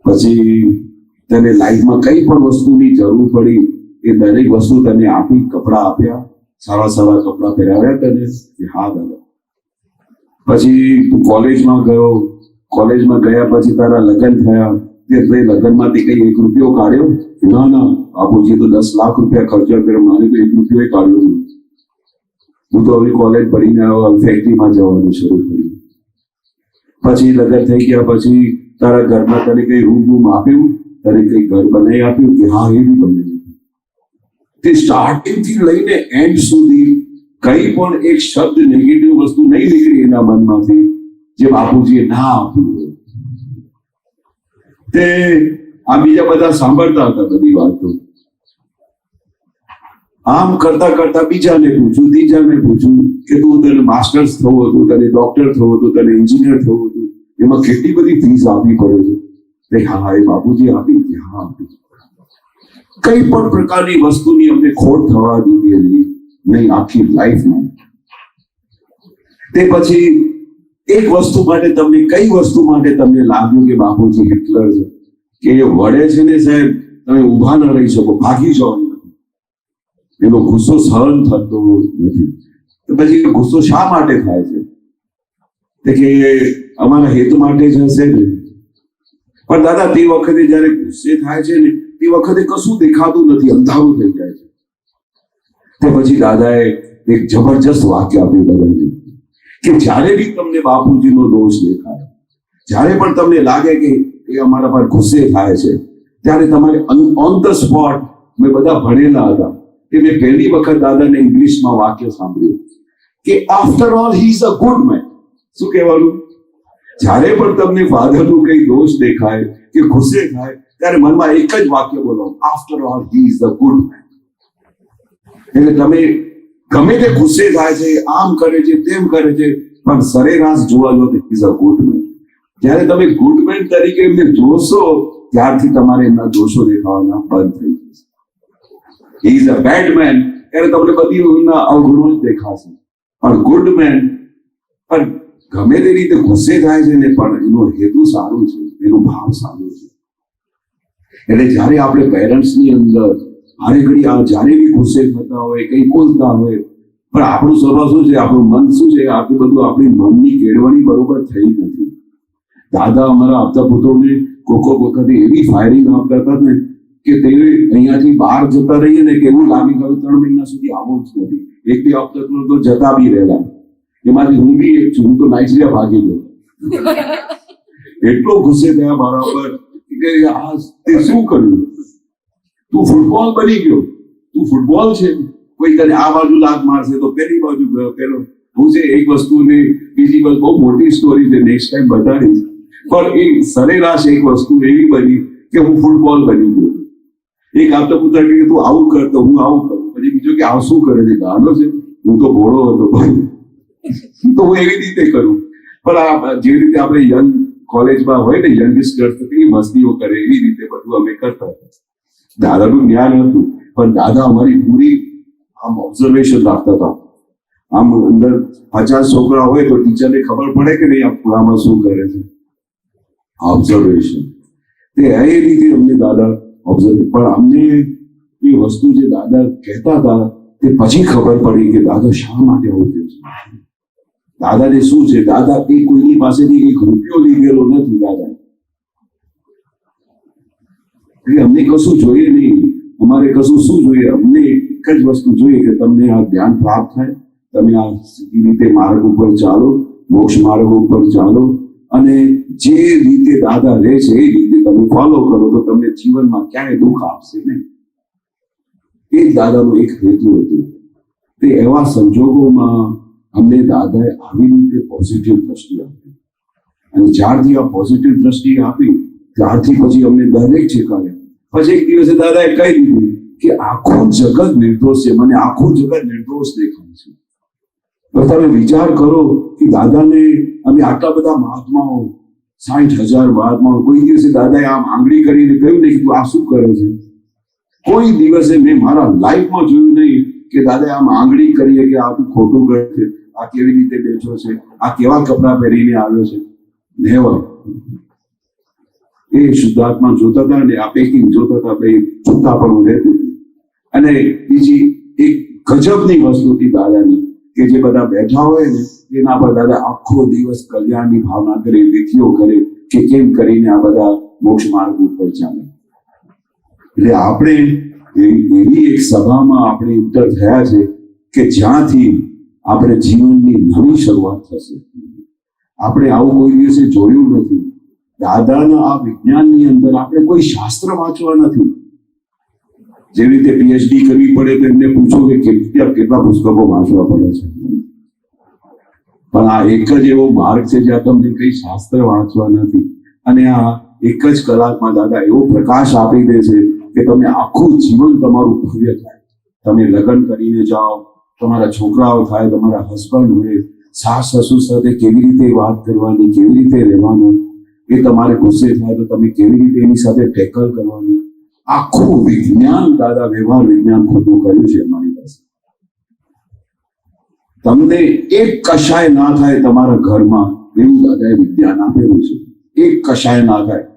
પછી તને લાઈફમાં કઈ પણ વસ્તુની જરૂર પડી એ દરેક વસ્તુ તને આપી? કપડા આપ્યા? સારા સારા કપડા પહેરાવ્યા તને? કે હા દાદા. પછી તું કોલેજમાં ગયો, કોલેજમાં ગયા પછી તારા લગ્ન થયા, તે લગ્નમાંથી કઈ 1 રૂપિયો કાઢ્યો? ના બાપુજી તો 10 લાખ રૂપિયા ખર્ચો કર્યો, મારે તો 1 રૂપિયો કાઢ્યો નહીં. હું તો હવે કોલેજ પડીને આવ્યો, ફેક્ટરીમાં જવાનું શરૂ કર્યું. પછી લગ્ન થઈ ગયા પછી તારા ઘરમાં તને કઈ રૂમ આપ્યું? તને કઈ ઘર બનાવી આપ્યું? કે હા, એ બી બનાવી. તે સ્ટાર્ટિંગ થી લઈને એન્ડ સુધી કઈ પણ એક શબ્દ નેગેટિવ વસ્તુ નહીં નીકળી એના મનમાંથી જે બાપુજીએ ના આપ્યું હોય. તે આ બીજા બધા સાંભળતા હતા બધી વાતો. આમ કરતા કરતા બીજાને પૂછું, ત્રીજાને પૂછું કે તું તને માસ્ટર્સ થવું હતું, તને ડોક્ટર થવું હતું, તને એન્જિનિયર થવું હતું, એમાં કેટલી બધી ફીસ આપવી પડે છે? હા, એ બાપુજી આપી? કે હા આપી. કઈ પણ પ્રકારની વસ્તુની અમને ખોટ થવા દીધી નહીં આખી લાઈફમાં. તે પછી એક વસ્તુ માટે તમને, કઈ વસ્તુ માટે તમને લાગ્યું કે બાપુજી હિટલર છે, કે એ વડે છે ને સાહેબ તમે ઊભા ન રહી શકો, ભાગી જાઓ, એનો ગુસ્સો સહન થતો નથી? તો પછી ગુસ્સો શા માટે થાય છે? કે અમારા હેતુ માટે જ હશે ને. પણ દાદા તે વખતે જયારે ગુસ્સે થાય છે ને તે વખતે કશું દેખાતું નથી, અંધારું થઈ જાય છે. તે પછી દાદાએ એક જબરજસ્ત વાક્ય આપ્યું બધાને કે જ્યારે બી તમને બાપુજીનો દોષ દેખાય, જ્યારે પણ તમને લાગે કે એ અમારા પર ગુસ્સે થાય છે, ત્યારે તમારે ઓન ધ સ્પોટ, મેં બધા ભણેલા હતા કે મેં પહેલી વખત દાદાને ઇંગ્લિશમાં વાક્ય સાંભળ્યું કે after all he is a good man. શું કહેવાનું? જ્યારે પણ તમને ફાધરનું કઈ દોષ દેખાય કે ગુસ્સે થાય ત્યારે મનમાં એક જ વાક્ય બોલો, after all he is a good man. એટલે તમે ગમે તે ગુસ્સે થાય છે, આમ કરે છે, તેમ કરે છે, પણ સરેરાશ જોવા જો તો ઇઝ અ ગુડ મેન. જ્યારે તમે ગુડ મેન તરીકે એમને જોશો ત્યારથી તમારે એમના દોષો દેખાવાના બંધ થઈ જશે. He is a bad man ત્યારે તમને બધી એમના અવગુણો જ દેખાશે. પણ ગુડ મેન પણ ગમે તે રીતે ગુસ્સે થાય છે ને પણ એનો હેતુ સારું છે, એનો ભાવ સારો છે. એટલે જ્યારે આપણે પેરેન્ટ્સની અંદર હારે ઘડી જ્યારે બી ગુસ્સે થતા હોય, કઈ બોલતા હોય, પણ આપણું સ્વભાવ શું છે, આપણું મન શું છે, આટલું બધું આપણી મનની કેળવણી બરોબર થઈ નથી. દાદા અમારા આપતા પુત્રોને કોક વખતે એવી ફાયરિંગ આપતા હતા ને કે તે અહીંયાથી બહાર જતા રહીએ ને કે એવું લાગે કે 3 મહિના સુધી આવું જ નથી. એક બે હપ્તા તો જતા બી રહેલા. એમાંથી હું બી એક છું, હું તો નાઇજીરિયા ભાગી ગયો. એટલો ગુસ્સે થયા મારા પર કે આ તે શું કર્યું? તું ફૂટબોલ બની ગયો, તું ફૂટબોલ છે, કોઈ તને આ બાજુ લાત મારશે તો પેલી બાજુ પેલો. હું છે એક વસ્તુની બીજી બહુ મોટી સ્ટોરી છે, નેક્સ્ટ ટાઈમ બતાડીશ. પણ એ સરેરાશ એક વસ્તુ એવી બની કે હું ફૂટબોલ બની ગયો. એક આપતા પુત્ર કે તું આવું કર તો હું આવું કરું, પછી બીજો કે આ શું કરે છે, ગાંડો છે, હું તો ભોળો હતો તો હું એવી રીતે કરું. પણ આ જેવી રીતે આપણે યંગ કોલેજમાં હોય ને યંગસ્ટર્સ તો કેવી મસ્તીઓ કરે, એવી રીતે બધું અમે કરતા. દાદાનું જ્ઞાન હતું પણ દાદા અમારી પૂરી આમ ઓબ્ઝર્વેશન રાખતા હતા. આમ અંદર 50 છોકરા હોય તો ટીચરને ખબર પડે કે નહીં આ પૂરામાં શું કરે છે. ઓબ્ઝર્વેશન તે એ રીતે અમને દાદા ઓબ્ઝર્વ. પણ અમને એ વસ્તુ જે દાદા કહેતા હતા તે પછી ખબર પડી કે દાદા શા માટે આવું કહે છે. દાદાને શું છે, દાદા એ કોઈની પાસેથી એક રૂપિયો લીધેલો નથી. દાદા અમને કશું જોઈએ નહીં, અમારે કશું શું જોઈએ, અમને એક જ વસ્તુ જોઈએ કે તમને આ જ્ઞાન પ્રાપ્ત થાય, તમે આ સીધી રીતે માર્ગ ઉપર ચાલો, મોક્ષ માર્ગ ઉપર ચાલો, અને જે રીતે દાદા રહે છે એ રીતે તમે ફોલો કરો તો તમને જીવનમાં ક્યાંય દુઃખ આપશે નહીં. એ જ દાદાનો એક હેતુ હતું. તે એવા સંજોગોમાં અમને દાદાએ આવી રીતે પોઝિટિવ દ્રષ્ટિ આપી, અને જ્યારથી આ પોઝિટિવ દ્રષ્ટિ આપી ત્યારથી પછી અમને દરેક ઠેકાણે પછી એક દિવસે દાદાએ કહી દીધું કે આખું જગત નિર્દોષ છે, મને આખું જગત નિર્દોષ દેખાય છે. તો તમે વિચાર કરો કે દાદાને અમે આટલા બધા મહાત્માઓ, 60,000 મહાત્માઓ, કોઈ દિવસે દાદાએ આમ આંગળી કરીને કહ્યું નહીં કે તું આ શું કરે છે? કોઈ દિવસે મેં મારા લાઈફમાં જોયું નહીં કે દાદાએ આમ આંગળી કરીએ કે આ તું ખોટું કરે છે, આ કેવી રીતે બેઠો છે, આ કેવા કપડાં પહેરીને આવ્યો છે. નેવર. એ શુદ્ધાત્મા જોતા હતા ને આ પેકિંગ જોતા હતા, બે છૂટા પણ રહેતું. અને બીજી એક ગજબની વસ્તુ હતી દાદાની કે જે બધા બેઠા હોય ને એના પર દાદા આખો દિવસ કલ્યાણની ભાવના કરે, વિધિઓ કરે કે કેમ કરીને આ બધા મોક્ષ માર્ગ ઉપર ચાલે. એટલે આપણે એવી એક સભામાં આપણે ઉત્તર થયા છે કે જ્યાંથી આપણે જીવનની નવી શરૂઆત થશે. આપણે આવું કોઈ દિવસે જોયું નથી. દાદાના આ વિજ્ઞાનની અંદર આપણે કોઈ શાસ્ત્ર વાંચવા નથી. જેવી રીતે પીએચડી કરવી પડે તો એમને પૂછો કે કેટલા પુસ્તકો વાંચવા પડે છે. પણ આ એક જ એવો માર્ગ છે જ્યાં તમને કઈ શાસ્ત્ર વાંચવા નથી, અને આ એક જ કલાકમાં દાદા એવો પ્રકાશ આપી દે છે કે તમે આખું જીવન તમારું ભવ્ય થાય. તમે લગ્ન કરીને જાઓ, તમારા છોકરાઓ થાય, તમારા હસબન્ડ હોય, સાસ સસુર સાથે કેવી રીતે વાત કરવાની, કેવી રીતે રહેવાનું, એ તમારે ગુસ્સે થાય તો તમે કેવી રીતે એની સાથે ટેકલ કરવાની, આખું વિજ્ઞાન દાદા વ્યવહાર વિજ્ઞાન ખોટું કર્યું છે અમારી પાસે. તમને એક કશાય ના થાય તમારા ઘરમાં એવું દાદાએ વિજ્ઞાન આપેલું છે. એક કશાય ના થાય.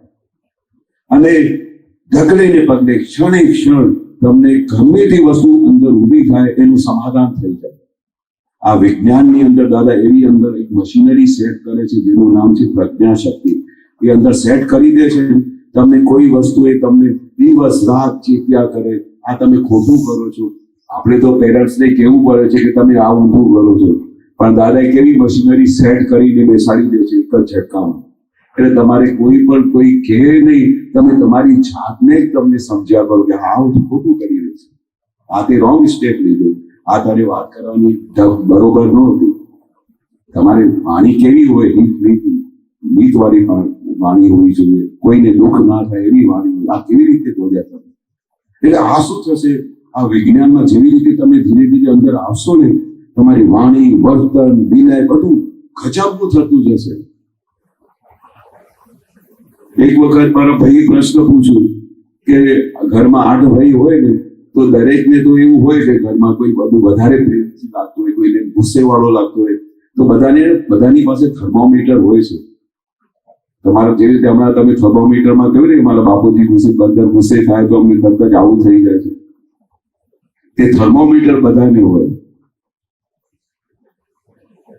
અને ઢગલે ને પગલે ક્ષણે ક્ષણ તમને ગમે તે વસ્તુ અંદર ઊભી થાય એનું સમાધાન થઈ જાય. આ વિજ્ઞાનની અંદર દાદા એવી અંદર એક મશીનરી સેટ કરે છે જેનું નામ છે પ્રજ્ઞા શક્તિ. એ અંદર સેટ કરી દે છે, તમને કોઈ વસ્તુ એ તમને દિવસ રાત ચેપ્યા કરે, આ તમે ખોટું કરો છો. આપણે તો પેરેન્ટ્સને કહેવું પડે છે કે તમે આ ઊંધું કરો છો, પણ દાદાએ કેવી મશીનરી સેટ કરીને બેસાડી દે છે એક જ ઝટકામાં. એટલે તમારે કોઈ પણ કોઈ કહે નહીં, તમે તમારી જાતને જ તમને સમજ્યા કરો કે હા હું ખોટું કરી રહી છું, આ તે રોંગ સ્ટેપ લીધું, આ તારે વાત કરવાની બરોબર નહોતી. તમારે વાણી કેવી હોય, નીત વાળી વાણી હોવી જોઈએ, કોઈને દુઃખ ના થાય એવી વાણી. આ કેવી રીતે બોલ્યા તમે? એટલે આ શું થશે, આ વિજ્ઞાનમાં જેવી રીતે તમે ધીરે ધીરે અંદર આવશો ને, તમારી વાણી, વર્તન, વિનય બધું ગજબનું થતું જશે. એક વખત મારા ભાઈએ પ્રશ્ન પૂછ્યો કે ઘરમાં 8 ભાઈ હોય ને તો દરેકને તો એવું હોય કે ઘરમાં કોઈ બધું વધારે પ્રેમથી લાગતું હોય, કોઈને ગુસ્સે વાળો લાગતો હોય, તો બધાની પાસે થર્મોમીટર હોય છે. તમારા જે રીતે હમણાં તમે થર્મોમીટરમાં કહ્યું ને મારા બાપુજી ગુસ્સે થાય તો અમને તરત જ આવું થઈ જાય છે, તે થર્મોમીટર બધાને હોય.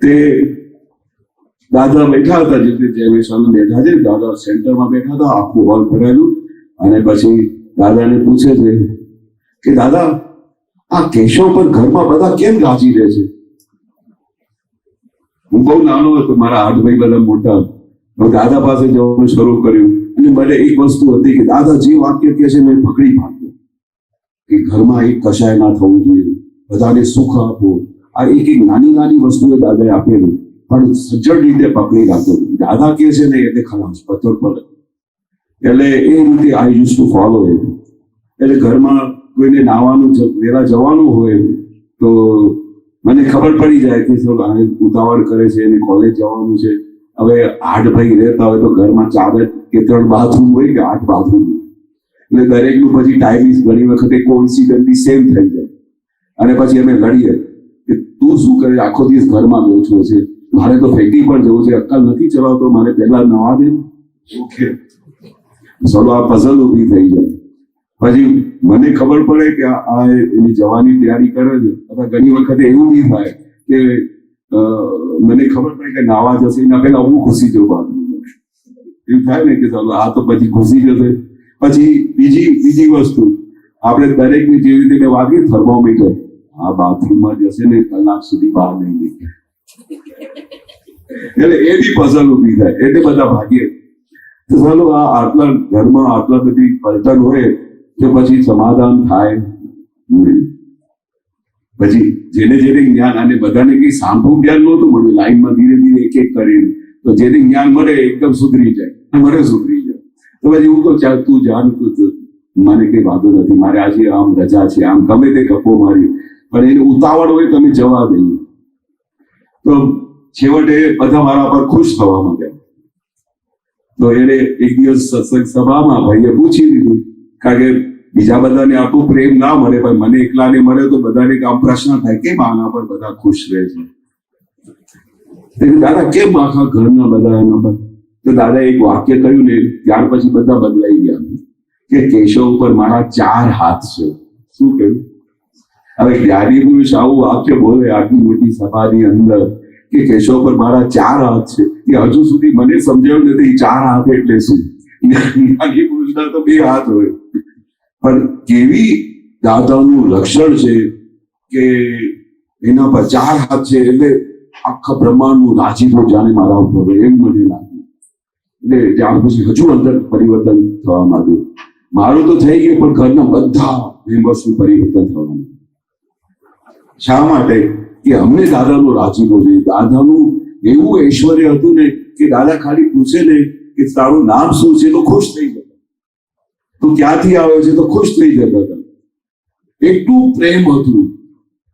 તે દાદા બેઠા હતા, જે બેઠા છે, દાદા સેન્ટરમાં બેઠા હતા, આખું હોલ ભરેલું. અને પછી દાદાને પૂછે છે કે દાદા આ કેશવ પર ઘરમાં બધા કેમ ગાજી રહે છે? હું બહુ નાનો હતો, મારા 8 ભાઈ બધા મોટા. દાદા પાસે જવાનું શરૂ કર્યું અને મને એક વસ્તુ હતી કે દાદા જે વાક્ય કહે છે મેં પકડી પાડ્યું કે ઘરમાં એક કશાય ના થવું જોઈએ, બધાને સુખ આપો. આ એક નાની નાની વસ્તુએ દાદાએ આપેલી, પણ સજ્જડ રીતે પકડી રાખતો. દાદા કહે છે ને એટલે ખલાસ, પથ્થર પડે. એટલે એ રીતે I use to follow it. એટલે ઘરમાં કોઈને નાવાનું વેલા જવાનું હોય તો મને ખબર પડી જાય કે ઉતાવળ કરે છે, એને કોલેજ જવાનું છે. હવે 8 ભાઈ રહેતા હોય તો ઘરમાં 4 કે 3 બાથરૂમ હોય કે 8 બાથરૂમ હોય, એટલે દરેકનું પછી ટાઈમિંગ ઘણી વખતે કોઇન્સિડન્ટલી સેમ થઈ જાય. અને પછી અમે લડીએ કે તું શું કરે, આખો દિવસ ઘરમાં બેઠો છે, મારે તો ફેક્ટરી પર જવું છે, અક્કલ નથી ચલાવતો, મારે પહેલા નવા દે. ઓકે, ચલો આ પઝલ ઊભી થઈ જાય. પછી મને ખબર પડે કે આ એની જવાની તૈયારી કરે છે. અથવા ઘણી વખતે એવું બી થાય કે મને ખબર પડે કે નાવા જશે, એના પહેલા હું ઘૂસી જઉં બાથરૂમમાં. એવું થાય ને કે ચાલો આ તો પછી ઘૂસી જશે. પછી બીજી વસ્તુ, આપણે દરેકની જેવી રીતે વાત કરી થર્મોમીટર, આ બાથરૂમમાં જશે ને કલાક સુધી બહાર નહીં નીકળે. એટલે એ બી પઝલ ઊભી થાય. એટલે બધા ભાગીએ. તો ચાલો આ આટલા ઘરમાં આટલા બધી પલટન હોય તો પછી સમાધાન થાય. પછી જેને જ્ઞાન, અને બધાને કઈ સાંભળું જ્ઞાન નહોતું મળ્યું, લાઈનમાં ધીરે ધીરે એક એક કરીને, તો જેને જ્ઞાન મળે એકદમ સુધરી જાય, સુધરી જાય. તો પછી હું તો ચાલ તું જાણ, મને કઈ વાંધો નથી, મારે આજે આમ રજા છે, આમ ગમે તે ગપ્પો મારી, પણ એને ઉતાવળ હોય તમે જવા દઈએ. તો છેવટે બધા મારા પર ખુશ થવા માંડ્યા. તો એને એક દિવસ સત્સંગ સભામાં ભાઈએ પૂછી લીધું, કારણ કે બીજા બધાને આટલું પ્રેમ ના મળે, પણ મને એકલાને મળે તો બધાને આમ પ્રશ્ન થાય કેમ આના પર બધા ખુશ રહે છે? દાદા કેમ આખા ઘરના બધા એના પર? તો દાદા એક વાક્ય કહ્યું ને, ત્યાર પછી બધા બદલાઈ ગયા કે કેશવ ઉપર મારા 4 હાથ છે. શું કહ્યું? હવે જ્ઞાની પુરુષ આવું વાક્ય બોલે આટલી મોટી સભાની અંદર કે કેશવ પર મારા 4 હાથ છે, એ હજુ સુધી મને સમજાયું નથી 4 હાથ એટલે શું. જ્ઞાની પુરુષના તો 2 હાથ હોય, પણ કેવી દાદાનું લક્ષણ છે કે એના પર 4 હાથ છે, એટલે આખા બ્રહ્માંડનું રાજીપો જાણે મારા ઉપર હોય એવું મને લાગ્યું. એટલે ત્યાર પછી હજુ અંદર પરિવર્તન થવા માંડ્યું. મારું તો થઈ ગયું, પણ ઘરના બધા મેમ્બર્સનું પરિવર્તન થવા માંડ્યું. શા માટે? કે અમને દાદાનો રાજીપો જોઈએ. દાદાનું એવું ઐશ્વર્ય હતું ને કે દાદા ખાલી પૂછે ને કે તારું નામ શું છે તો ખુશ થઈ જતા, તું ક્યાંથી આવે છે તો ખુશ થઈ જતા હતા. એટલું પ્રેમ હતું.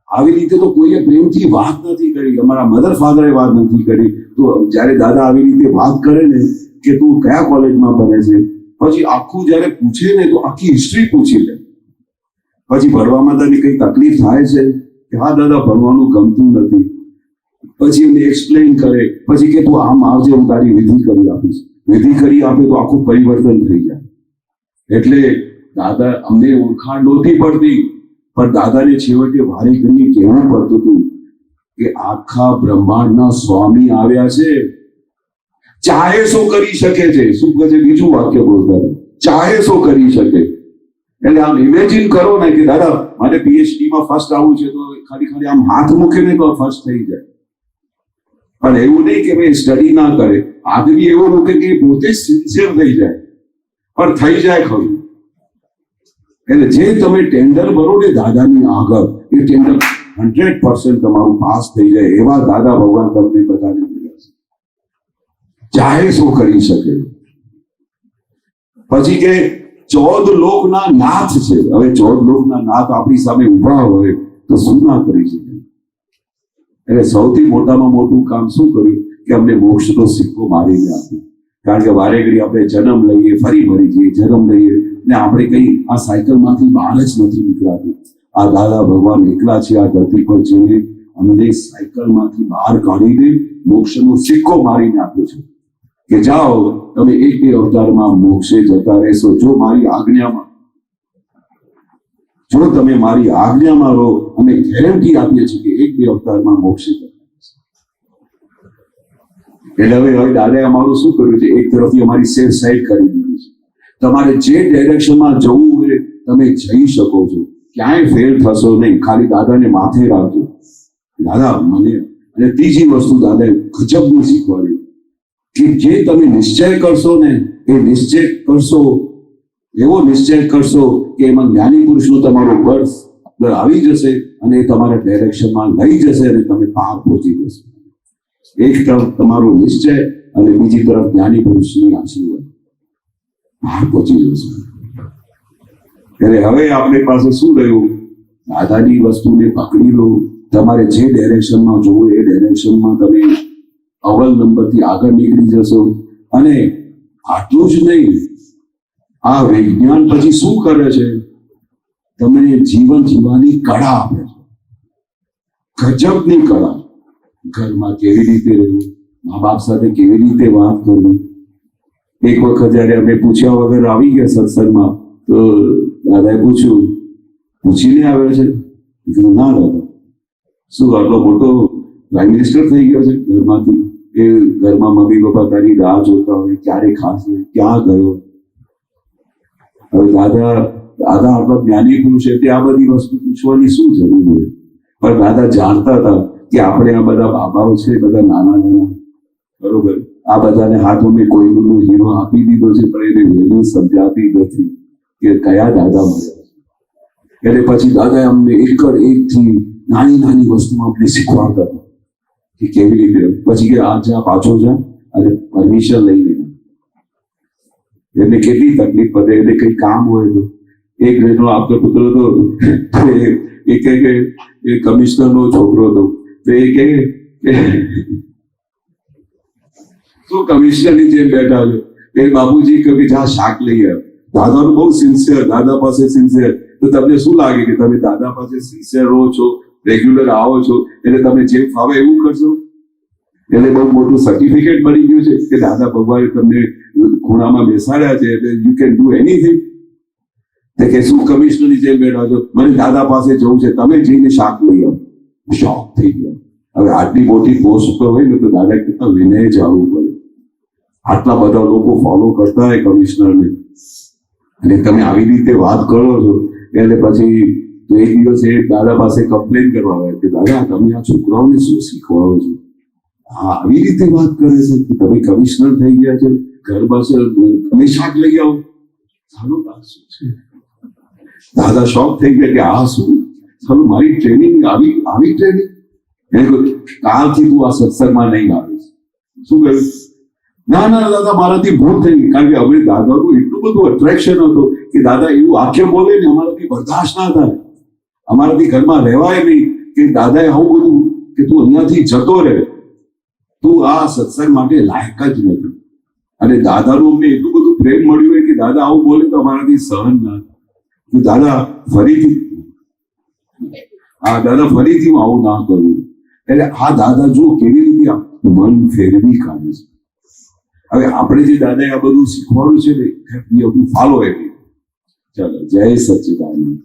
આવી રીતે તો કોઈએ પ્રેમથી વાત નથી કરી, અમારા મધર ફાધરે વાત નથી કરી. તો જયારે દાદા આવી રીતે વાત કરે ને કે તું કયા કોલેજમાં ભણે છે, પછી આખું જયારે પૂછે ને તો આખી હિસ્ટ્રી પૂછી લે. પછી ભણવામાં તને કઈ તકલીફ થાય છે કે હા દાદા ભણવાનું ગમતું નથી, પછી એમને એક્સપ્લેન કરે. પછી કે તું આમ આવજે, હું તારી વિધિ કરી આપીશ. વિધિ કરી આપે તો આખું પરિવર્તન થઈ જાય. એટલે દાદા અમને ઓળખાણ નહોતી પડતી, પણ દાદાને છેવટે વારે ઘડી કહેવું પડતું હતું કે આખા બ્રહ્માંડના સ્વામી આવ્યા છે, ચાહે શું કરી શકે છે. શું કહે છે? બીજું વાક્ય બોલતા ચાહે શું કરી શકે. એટલે આમ ઇમેજિન કરો ને કે દાદા મારે PhD માં ફર્સ્ટ આવવું છે તો ખાલી આમ હાથ મૂકીને તો ફર્સ્ટ થઈ જાય. પણ એવું નહીં કે ભાઈ સ્ટડી ના કરે, આદમી એવો મૂકે કે પોતે સિન્સિયર થઈ જાય, પણ થઈ જાય ખરું. એટલે જે તમે ટેન્ડર ભરો ને દાદાની આગળ, એ ટેન્ડર 100% તમારું પાસ થઈ જાય એવા દાદા ભગવાન તમને બધાને મળ્યા છે. ચાહે શું કરી શકે. પછી કે 14 લોકના નાથ છે. હવે 14 લોકના નાથ આપણી સામે ઉભા હોય તો શું ના કરી શકે. એટલે સૌથી મોટામાં મોટું કામ શું કર્યું કે અમને મોક્ષનો સિક્કો મારીને આપ્યો. કારણ કે વારે ઘડી આપણે જન્મ લઈએ, ફરી મરી જઈએ, જન્મ લઈએ ને આપણે કઈ આ સાયકલમાંથી બહાર જ નથી નીકળાતું. આ દાદા ભગવાન એકલા છે આ ધરતી પર, જેને અમને સાયકલમાંથી બહાર કાઢીને મોક્ષનો સિક્કો મારીને આપ્યો છે કે જાઓ તમે 1-2 અવતારમાં મોક્ષે જતા રહેશો. જો મારી આજ્ઞામાં, જો તમે મારી આજ્ઞામાં રહો, અમે ગેરંટી આપીએ છીએ કે 1-2 અવતારમાં મોક્ષે જતા રહેશો. એટલે હવે દાદાએ અમારું શું કર્યું છે? એક તરફથી અમારી સેફ સાઈડ કરી દીધી છે. તમારે જે ડાયરેક્શનમાં જવું હોય તમે જઈ શકો છો, ક્યાંય ફેલ થશો નહીં. ખાલી દાદાને માથે રાખજો, દાદા મને. અને ત્રીજી વસ્તુ દાદાએ ગજબનું શીખવાડ્યું કે જે તમે નિશ્ચય કરશો ને, એ નિશ્ચય કરશો, એવો નિશ્ચય કરશો કે એમાં જ્ઞાની પુરુષનો તમારો બર્થ આવી જશે અને એ તમારા ડાયરેક્શનમાં લઈ જશે અને તમે પાર પહોંચી જશો. એક તરફ તમારો નિશ્ચય અને બીજી તરફ જ્ઞાની પુરુષની આશીર્વાદ, પાર પહોંચી જશો. એટલે હવે આપણી પાસે શું રહ્યું? દાદાની વસ્તુને પકડી લો. તમારે જે ડાયરેક્શનમાં જોવું એ ડાયરેક્શનમાં તમે અવ્વલ નંબરથી આગળ નીકળી જશો. અને આટલું જ નહીં, આ વિજ્ઞાન પછી શું કરે છે? તમને જીવન જીવવાની કળા આપે છે, ગજબની કળા. ઘરમાં કેવી રીતે રહેવું, મા બાપ સાથે કેવી રીતે વાત કરવી. એક વખત જયારે અમે પૂછ્યા વગર આવી ગયા સત્સંગમાં, તો દાદાએ પૂછ્યું, પૂછીને આવ્યો છે? ના દાદા, શું આટલો મોટો પ્રાઇમ મિનિસ્ટર થઈ ગયો છે ઘરમાંથી? એ ઘરમાં મમ્મી પપ્પા તારી રાહ જોતા હોય, ક્યારે ખાશે, ક્યાં ગયો. હવે દાદા આટલા જ્ઞાની પુરુષ છે, તે આ બધી વસ્તુ પૂછવાની શું જરૂર હોય? પણ દાદા જાણતા હતા કે આપણે આ બધા બાબાઓ છે, બધા નાના નાના, બરોબર, આ બધાને હાથોમાં કોઈનો હીરો આપી દીધો છે, પણ એને વેલ્યુ સમજાતી નથી કે કયા દાદા મળ્યા. એટલે પછી દાદાએ અમને એકથી નાની નાની વસ્તુમાં અમને શીખવાડતા હતા કે કેવી રીતે. પછી કે આ જા, પાછો જા અને પરમિશન લઈ લે. એમને કેટલી તકલીફ પડે. એટલે કઈ કામ હોય તો એક ઘરનો આપતો પુત્ર હતો, એ કે કમિશનરનો છોકરો હતો, તો એ કે શું કમિશનરની જેમ બેઠા છો? એ બાબુજી કે જા શાક લઈ આવ. દાદાનું બહુ સિન્સિયર, દાદા પાસે સિન્સિયર. તો તમને શું લાગે કે તમે દાદા પાસે સિન્સિયર રહો છો, રેગ્યુલર આવો છો, એટલે તમે જેમ ફાવે એવું કરશો? એટલે બહુ મોટું સર્ટિફિકેટ મળી ગયું છે કે દાદા ભગવાને તમને ખૂણામાં બેસાડ્યા છે, એટલે યુ કેન ડુ એનીથિંગ. કે શું કમિશનરની જેમ બેઠા છો? મને દાદા પાસે જવું છે, તમે જઈને શાક લઈ આવો. શોક થઈ ગયા. હવે આટલી મોટી પોસ્ટ પર હોય ને તો દાદા કેટલા વિનય જ આવવું પડે. આટલા બધા લોકો ફોલો કરતા હોય કમિશનરને, અને તમે આવી રીતે વાત કરો છો. એટલે પછી એક દિવસ એ દાદા પાસે કમ્પ્લેન કરવા આવ્યા કે દાદા તમે આ છોકરાઓને શું શીખવાડો છો? હા, આવી રીતે વાત કરે છે કે તમે કમિશનર થઈ ગયા છો, ઘર પાસે તમે શાક લઈ આવો. સારું લાગશે છે. દાદા શોક થઈ ગયા કે આ શું? સારું, મારી ટ્રેનિંગ આવી ટ્રેનિંગ? કાલથી તું આ સત્સંગમાં નહીં આવીશ. શું કહ્યું? ના દાદા, મારાથી ભૂલ થઈ ગઈ. કારણ કે અમે દાદાનું એટલું બધું અટ્રેક્શન હતું કે દાદા એવું વાક્ય બોલે ને અમારાથી બરદાસ્ત ના થાય, અમારાથી ઘરમાં રહેવાય નહીં. કે દાદાએ આવું બધું કે તું અહીંયાથી જતો રહે, તું આ સત્સંગ માટે લાયક જ નથી. અને દાદાનું અમને એટલું બધું પ્રેમ મળ્યું હોય કે દાદા આવું બોલે તો અમારાથી સહન ના થાય. દાદા ફરીથી હું આવું ના કરું. એટલે આ દાદા જો કેવી રીતે મન ફેરવી કાઢે છે. હવે આપણે જે દાદાએ આ બધું શીખવાડ્યું છે ને, ફોલો એવી. ચાલો, જય સચ્ચિદાનંદ.